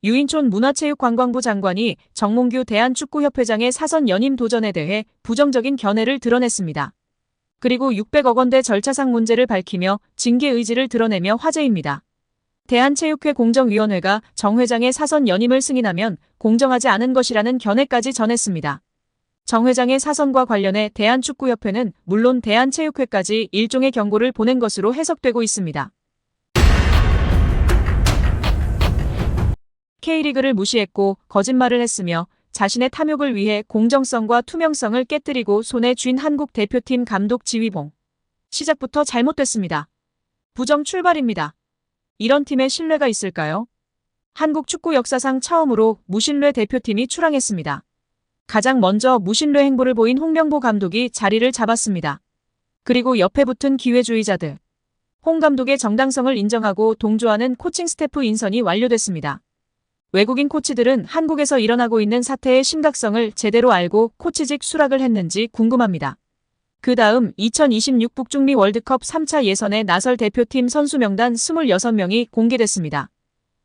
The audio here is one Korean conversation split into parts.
유인촌 문화체육관광부 장관이 정몽규 대한축구협회장의 사선 연임 도전에 대해 부정적인 견해를 드러냈습니다. 그리고 600억 원대 절차상 문제를 밝히며 징계 의지를 드러내며 화제입니다. 대한체육회 공정위원회가 정 회장의 사선 연임을 승인하면 공정하지 않은 것이라는 견해까지 전했습니다. 정 회장의 사선과 관련해 대한축구협회는 물론 대한체육회까지 일종의 경고를 보낸 것으로 해석되고 있습니다. K리그를 무시했고 거짓말을 했으며 자신의 탐욕을 위해 공정성과 투명성을 깨뜨리고 손에 쥔 한국 대표팀 감독 지휘봉. 시작부터 잘못됐습니다. 부정 출발입니다. 이런 팀에 신뢰가 있을까요? 한국 축구 역사상 처음으로 무신뢰 대표팀이 출항했습니다. 가장 먼저 무신뢰 행보를 보인 홍명보 감독이 자리를 잡았습니다. 그리고 옆에 붙은 기회주의자들. 홍 감독의 정당성을 인정하고 동조하는 코칭 스태프 인선이 완료됐습니다. 외국인 코치들은 한국에서 일어나고 있는 사태의 심각성을 제대로 알고 코치직 수락을 했는지 궁금합니다. 그 다음 2026 북중미 월드컵 3차 예선에 나설 대표팀 선수 명단 26명이 공개됐습니다.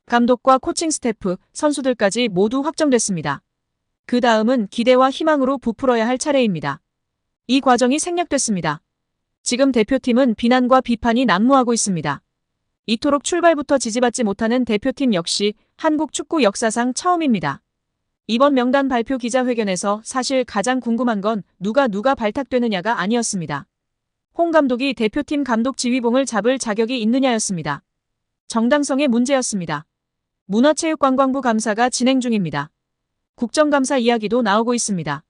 감독과 코칭 스태프, 선수들까지 모두 확정됐습니다. 그 다음은 기대와 희망으로 부풀어야 할 차례입니다. 이 과정이 생략됐습니다. 지금 대표팀은 비난과 비판이 난무하고 있습니다. 이토록 출발부터 지지받지 못하는 대표팀 역시 한국 축구 역사상 처음입니다. 이번 명단 발표 기자회견에서 사실 가장 궁금한 건 누가 발탁되느냐가 아니었습니다. 홍 감독이 대표팀 감독 지휘봉을 잡을 자격이 있느냐였습니다. 정당성의 문제였습니다. 문화체육관광부 감사가 진행 중입니다. 국정감사 이야기도 나오고 있습니다.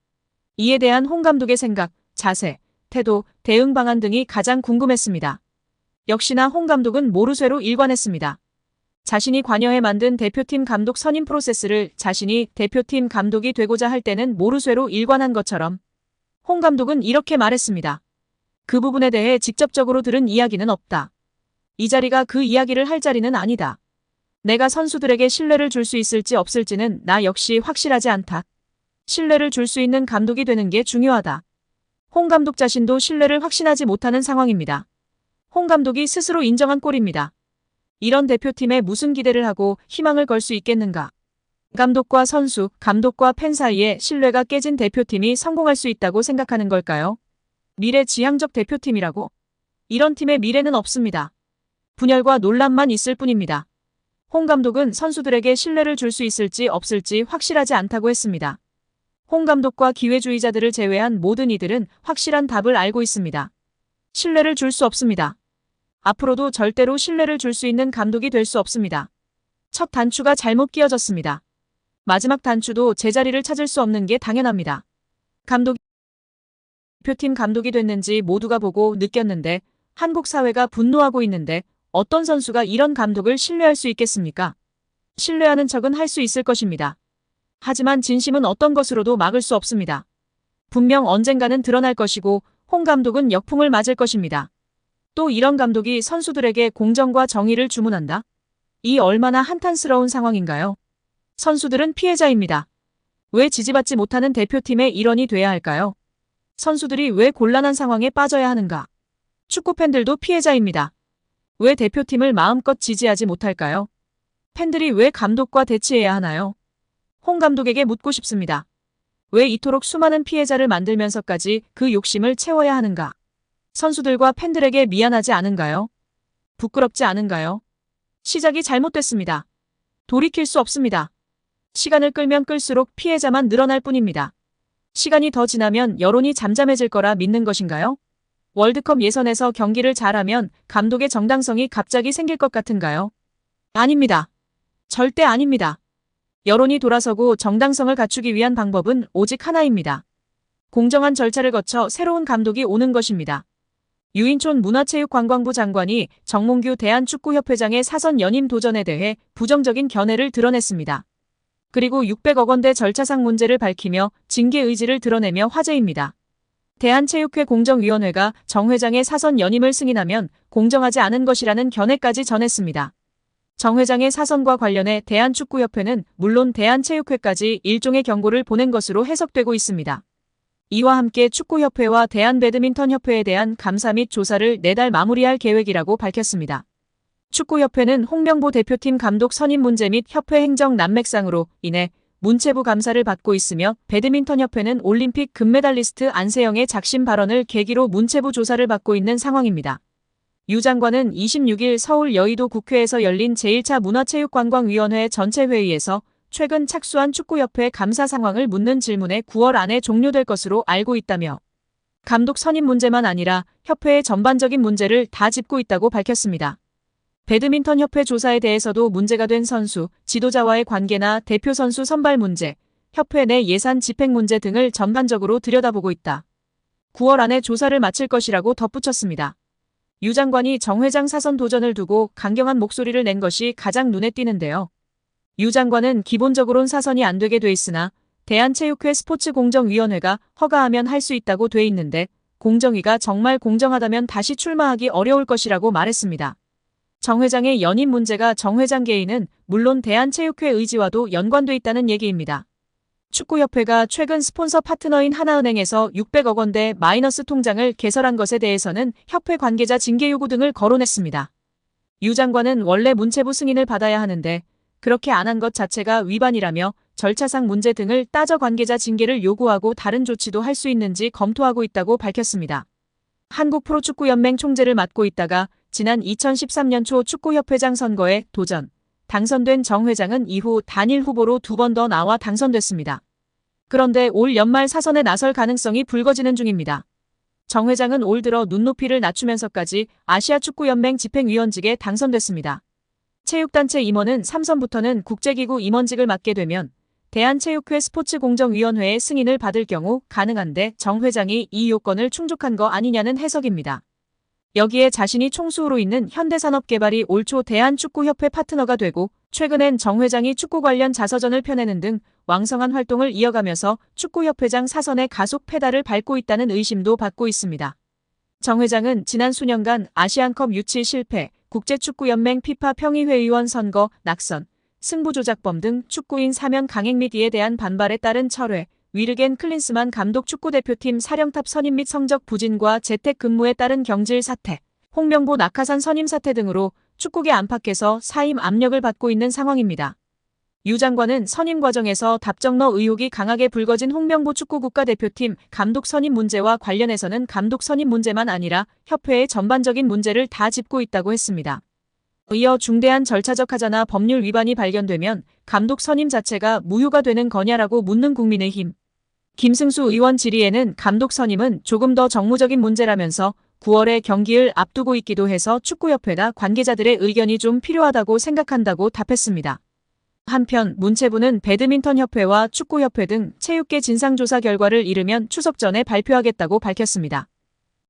이에 대한 홍 감독의 생각, 자세, 태도, 대응 방안 등이 가장 궁금했습니다. 역시나 홍 감독은 모르쇠로 일관했습니다. 자신이 관여해 만든 대표팀 감독 선임 프로세스를 자신이 대표팀 감독이 되고자 할 때는 모르쇠로 일관한 것처럼 홍 감독은 이렇게 말했습니다. 그 부분에 대해 직접적으로 들은 이야기는 없다. 이 자리가 그 이야기를 할 자리는 아니다. 내가 선수들에게 신뢰를 줄 수 있을지 없을지는 나 역시 확실하지 않다. 신뢰를 줄 수 있는 감독이 되는 게 중요하다. 홍 감독 자신도 신뢰를 확신하지 못하는 상황입니다. 홍 감독이 스스로 인정한 꼴입니다. 이런 대표팀에 무슨 기대를 하고 희망을 걸 수 있겠는가? 감독과 선수, 감독과 팬 사이에 신뢰가 깨진 대표팀이 성공할 수 있다고 생각하는 걸까요? 미래지향적 대표팀이라고? 이런 팀의 미래는 없습니다. 분열과 논란만 있을 뿐입니다. 홍 감독은 선수들에게 신뢰를 줄 수 있을지 없을지 확실하지 않다고 했습니다. 홍 감독과 기회주의자들을 제외한 모든 이들은 확실한 답을 알고 있습니다. 신뢰를 줄 수 없습니다. 앞으로도 절대로 신뢰를 줄 수 있는 감독이 될 수 없습니다. 첫 단추가 잘못 끼워졌습니다. 마지막 단추도 제자리를 찾을 수 없는 게 당연합니다. 대표팀 감독이 됐는지 모두가 보고 느꼈는데 한국 사회가 분노하고 있는데 어떤 선수가 이런 감독을 신뢰할 수 있겠습니까? 신뢰하는 척은 할 수 있을 것입니다. 하지만 진심은 어떤 것으로도 막을 수 없습니다. 분명 언젠가는 드러날 것이고 홍 감독은 역풍을 맞을 것입니다. 또 이런 감독이 선수들에게 공정과 정의를 주문한다? 이 얼마나 한탄스러운 상황인가요? 선수들은 피해자입니다. 왜 지지받지 못하는 대표팀의 일원이 돼야 할까요? 선수들이 왜 곤란한 상황에 빠져야 하는가? 축구팬들도 피해자입니다. 왜 대표팀을 마음껏 지지하지 못할까요? 팬들이 왜 감독과 대치해야 하나요? 홍 감독에게 묻고 싶습니다. 왜 이토록 수많은 피해자를 만들면서까지 그 욕심을 채워야 하는가? 선수들과 팬들에게 미안하지 않은가요? 부끄럽지 않은가요? 시작이 잘못됐습니다. 돌이킬 수 없습니다. 시간을 끌면 끌수록 피해자만 늘어날 뿐입니다. 시간이 더 지나면 여론이 잠잠해질 거라 믿는 것인가요? 월드컵 예선에서 경기를 잘하면 감독의 정당성이 갑자기 생길 것 같은가요? 아닙니다. 절대 아닙니다. 여론이 돌아서고 정당성을 갖추기 위한 방법은 오직 하나입니다. 공정한 절차를 거쳐 새로운 감독이 오는 것입니다. 유인촌 문화체육관광부 장관이 정몽규 대한축구협회장의 사선 연임 도전에 대해 부정적인 견해를 드러냈습니다. 그리고 600억 원대 절차상 문제를 밝히며 징계 의지를 드러내며 화제입니다. 대한체육회 공정위원회가 정 회장의 사선 연임을 승인하면 공정하지 않은 것이라는 견해까지 전했습니다. 정 회장의 사선과 관련해 대한축구협회는 물론 대한체육회까지 일종의 경고를 보낸 것으로 해석되고 있습니다. 이와 함께 축구협회와 대한배드민턴협회에 대한 감사 및 조사를 내달 마무리할 계획이라고 밝혔습니다. 축구협회는 홍명보 대표팀 감독 선임 문제 및 협회 행정 난맥상으로 인해 문체부 감사를 받고 있으며 배드민턴협회는 올림픽 금메달리스트 안세영의 작심 발언을 계기로 문체부 조사를 받고 있는 상황입니다. 유 장관은 26일 서울 여의도 국회에서 열린 제1차 문화체육관광위원회 전체 회의에서 최근 착수한 축구협회 감사 상황을 묻는 질문에 9월 안에 종료될 것으로 알고 있다며 감독 선임 문제만 아니라 협회의 전반적인 문제를 다 짚고 있다고 밝혔습니다. 배드민턴협회 조사에 대해서도 문제가 된 선수, 지도자와의 관계나 대표 선수 선발 문제, 협회 내 예산 집행 문제 등을 전반적으로 들여다보고 있다. 9월 안에 조사를 마칠 것이라고 덧붙였습니다. 유 장관이 정 회장 사선 도전을 두고 강경한 목소리를 낸 것이 가장 눈에 띄는데요. 유 장관은 기본적으론 사선이 안 되게 돼 있으나 대한체육회 스포츠공정위원회가 허가하면 할 수 있다고 돼 있는데 공정위가 정말 공정하다면 다시 출마하기 어려울 것이라고 말했습니다. 정 회장의 연임 문제가 정 회장 개인은 물론 대한체육회 의지와도 연관돼 있다는 얘기입니다. 축구협회가 최근 스폰서 파트너인 하나은행에서 600억 원대 마이너스 통장을 개설한 것에 대해서는 협회 관계자 징계 요구 등을 거론했습니다. 유 장관은 원래 문체부 승인을 받아야 하는데 그렇게 안 한 것 자체가 위반이라며 절차상 문제 등을 따져 관계자 징계를 요구하고 다른 조치도 할 수 있는지 검토하고 있다고 밝혔습니다. 한국프로축구연맹 총재를 맡고 있다가 지난 2013년 초 축구협회장 선거에 도전, 당선된 정 회장은 이후 단일 후보로 2번 더 나와 당선됐습니다. 그런데 올 연말 사선에 나설 가능성이 불거지는 중입니다. 정 회장은 올 들어 눈높이를 낮추면서까지 아시아축구연맹 집행위원직에 당선됐습니다. 체육단체 임원은 3선부터는 국제기구 임원직을 맡게 되면 대한체육회 스포츠공정위원회의 승인을 받을 경우 가능한데 정 회장이 이 요건을 충족한 거 아니냐는 해석입니다. 여기에 자신이 총수로 있는 현대산업개발이 올 초 대한축구협회 파트너가 되고 최근엔 정 회장이 축구 관련 자서전을 펴내는 등 왕성한 활동을 이어가면서 축구협회장 사선의 가속 페달을 밟고 있다는 의심도 받고 있습니다. 정 회장은 지난 수년간 아시안컵 유치 실패, 국제축구연맹 피파 평의회의원 선거, 낙선, 승부조작범 등 축구인 사면 강행 및 이에 대한 반발에 따른 철회, 위르겐 클린스만 감독 축구대표팀 사령탑 선임 및 성적 부진과 재택근무에 따른 경질 사태, 홍명보 낙하산 선임 사태 등으로 축구계 안팎에서 사임 압력을 받고 있는 상황입니다. 유 장관은 선임 과정에서 답정너 의혹이 강하게 불거진 홍명보 축구국가대표팀 감독 선임 문제와 관련해서는 감독 선임 문제만 아니라 협회의 전반적인 문제를 다 짚고 있다고 했습니다. 이어 중대한 절차적 하자나 법률 위반이 발견되면 감독 선임 자체가 무효가 되는 거냐라고 묻는 국민의힘. 김승수 의원 질의에는 감독 선임은 조금 더 정무적인 문제라면서 9월에 경기를 앞두고 있기도 해서 축구협회나 관계자들의 의견이 좀 필요하다고 생각한다고 답했습니다. 한편 문체부는 배드민턴협회와 축구협회 등 체육계 진상조사 결과를 이르면 추석 전에 발표하겠다고 밝혔습니다.